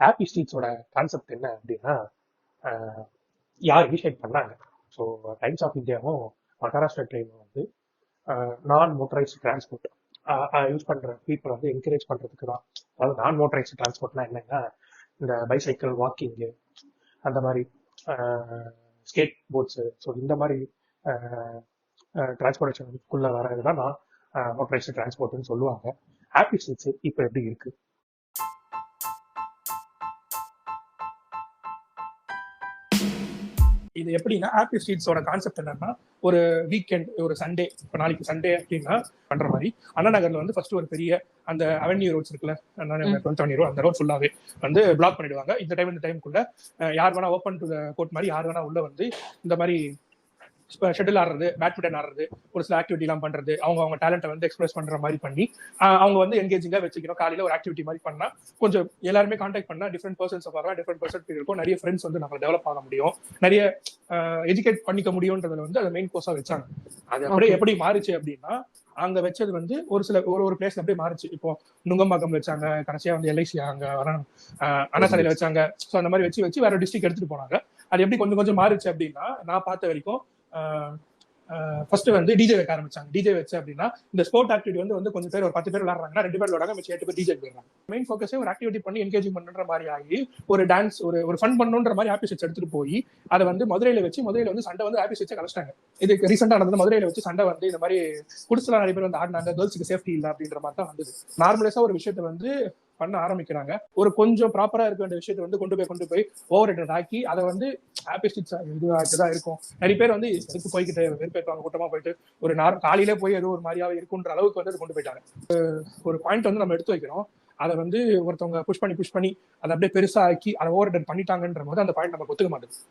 Happy ஸ்ட்ரீட்ஸோட concept என்ன அப்படின்னா, யார் இனிஷியேட் பண்ணாங்க? ஸோ டைம்ஸ் ஆஃப் இந்தியாவும் மகாராஷ்டிரா ட்ரெயினும் வந்து நான் மோட்டரைஸ்டு டிரான்ஸ்போர்ட் யூஸ் பண்ற பீப்புள் வந்து என்கரேஜ் பண்றதுக்கு தான். அதாவது நான் மோட்டரைஸ்டு டிரான்ஸ்போர்ட்னா என்னன்னா, இந்த பைசைக்கிள், வாக்கிங்கு, அந்த மாதிரி ஸ்கேட் போர்ட்ஸு, ஸோ இந்த மாதிரி டிரான்ஸ்போர்டேஷனுக்குள்ள வரது தான் நான் மோட்டரைஸ்டு டிரான்ஸ்போர்ட்னு சொல்லுவாங்க. ஹாப்பி ஸ்ட்ரீட்ஸ் இப்போ எப்படி இருக்கு? இது எப்படின்னா, ஹாப்பி ஸ்ட்ரீட்ஸோட கான்செப்ட் என்னன்னா, ஒரு வீக்கெண்ட், ஒரு சண்டே, இப்போ நாளைக்கு சண்டே அப்படின்னா பண்ற மாதிரி அண்ணா நகர்ல வந்து ஃபர்ஸ்ட் ஒரு பெரிய அந்த அவென்யூ ரோட்ஸ் இருக்குல்ல, அந்த ரோட் ஃபுல்லாவே வந்து பிளாக் பண்ணிடுவாங்க. இந்த டைமுக்குள்ள யார் வேணா ஓப்பன் டு த கோர்ட் மாதிரி யார் வேணா உள்ள வந்து இந்த மாதிரி ஷட்டில் ஆடுறது, பேட்மிண்டன் ஆடுறது, ஒரு சில ஆக்டிவிட்டி எல்லாம் பண்றது, அவங்க டேலண்ட்டை வந்து எக்ஸ்பிரஸ் பண்ற மாதிரி பண்ணி அவங்க வந்து என்கேஜிங்கா வச்சுக்கணும். காலையில ஒரு ஆக்டிவிட்டி மாதிரி பண்ணா கொஞ்சம் எல்லாருமே கான்டாக்ட் பண்ணா டிஃப்ரெண்ட் பர்சன்ஸ் வரலாம், டிஃப்ரெண்ட் பர்சன் இருக்கும், நிறைய ஃப்ரெண்ட்ஸ் வந்து நம்ம டெவலப் ஆக முடியும், நிறைய எஜுகேட் பண்ணிக்க முடியும்ன்றதுல வந்து அதை மெயின் கோர்ஸா வச்சாங்க. அது அப்படியே எப்படி மாறிச்சு அப்படின்னா, அங்க வச்சது வந்து ஒரு பிளேஸ் அப்படியே மாறிச்சு. இப்போ நுங்கம்பாக்கம் வச்சாங்க, கடைசியா வந்து எல்ஐசி அங்க அண்ணாசாலையில வச்சாங்க. ஸோ அந்த மாதிரி வச்சு வேற டிஸ்ட்ரிக்ட் எடுத்துட்டு போனாங்க. அது எப்படி கொஞ்சம் கொஞ்சம் மாறிச்சு அப்படின்னா, நான் பார்த்த வரைக்கும் ஃபர்ஸ்ட் வந்து டிஜே வைக்க ஆரம்பிச்சாங்க. டிஜே வச்சு அப்படின்னா இந்த ஸ்போர்ட் ஆக்டிவிட்டி வந்து கொஞ்சம் பேர், ஒரு 10 பேர் விளையாடுறாங்கன்னா 2 பேர் விளையாடாங்க, மிச்சம் 8 பேர் டிஜே போயிடுறாங்க. மெயின் ஃபோக்கஸே ஒரு ஆக்டிவிட்டி பண்ணி என்கேஜ் பண்ற மாதிரி ஆகி, ஒரு டான்ஸ், ஒரு ஃபன் பண்ணுன்ற மாதிரி ஹாப்பி ஸ்ட்ரீட்ஸ் எடுத்துட்டு போய் அதை வந்து மதுரையில வந்து சண்டை வந்து ஹாப்பி ஸ்ட்ரீட்ஸை கலச்சிட்டாங்க. இதுக்கு ரீசெண்டா நடந்தது, மதுரையில வச்சு சண்டை வந்து இந்த மாதிரி குடிசெல்லாம் நிறைய பேர் வந்து ஆடினாங்க, கேர்ள்ஸுக்கு சேஃப்டி இல்லை அப்படின்ற மாதிரி தான் வந்தது. நார்மலைஸா ஒரு விஷயத்தை வந்து பண்ண ஆரம்பிக்கிறாங்க. ஒரு கொஞ்சம் ப்ராப்பரா இருக்க வேண்டிய விஷயத்தை வந்து கொண்டு போய் ஓவர் ரேட்டட் ஆக்கி அதை வந்து ஹாப்பி ஸ்ட்ரீட்ஸ் இதுதான் இருக்கும். நிறைய பேர் வந்து எதுக்கு போய்கிட்டு வெறுப்பேற்பாங்க, கூட்டமா போயிட்டு ஒரு காலையிலே போய் ஏதோ ஒரு மாதிரியாவே இருக்குன்ற அளவுக்கு வந்து கொண்டு போயிட்டாங்க. ஒரு பாயிண்ட் வந்து நம்ம எடுத்து வைக்கிறோம், அதை வந்து ஒருத்தவங்க புஷ் பண்ணி அதை அப்படியே பெருசா ஆக்கி அதை ஓவர் ரேட்டட் பண்ணிட்டாங்கன்ற போது அந்த பாயிண்ட் நமக்கு ஒத்துக்க மாட்டேங்குது.